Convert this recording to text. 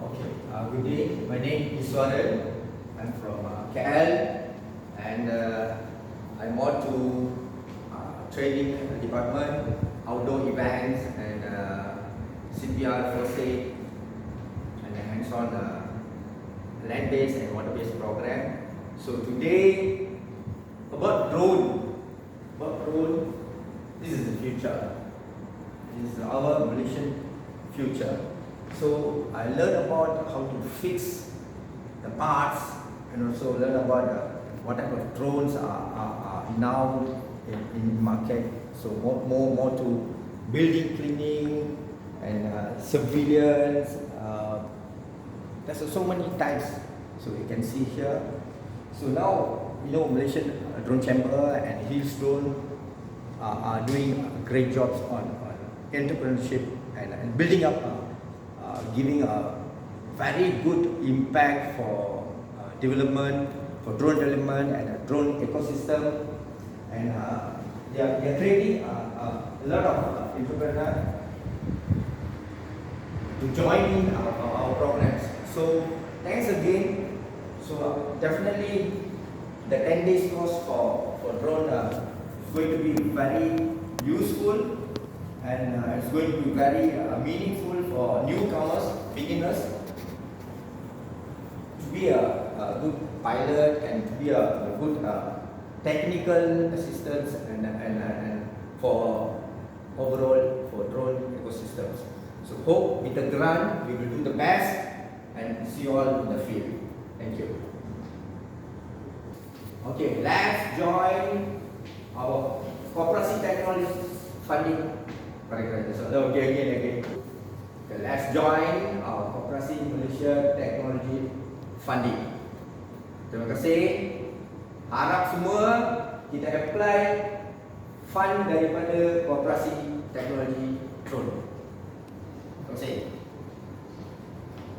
Okay, good day. My name is Eswaran. I'm from KL, and I'm more to training department, outdoor events, and CPR first aid, and hands-on land-based and water-based program. So today, about drone. This is the future. This is our Malaysian future. So I learned about how to fix the parts, and also learn about what type of drones are now in market. So more to building cleaning and surveillance. There's so many types. So you can see here. So now Malaysian Drone Chamber and HiiLSE Drone are doing great jobs on entrepreneurship and building up, giving a very good impact for development, for drone development and a drone ecosystem. And they are creating a lot of entrepreneurs to join in our programs. So thanks again. So definitely the 10 days course for drone is going to be very useful, and it's going to be very meaningful for newcomers, beginners, to be a good pilot and to be a good technical assistance and for overall for drone ecosystems. So hope with the grant we will do the best and see you all in the field. Thank you. Okay, let's join our Cooperasi Technology Funding. Okay, again. Okay, let's join our Cooperasi Malaysia Technology Funding. Terima kasih. Harap semua kita apply fund daripada Cooperasi Technology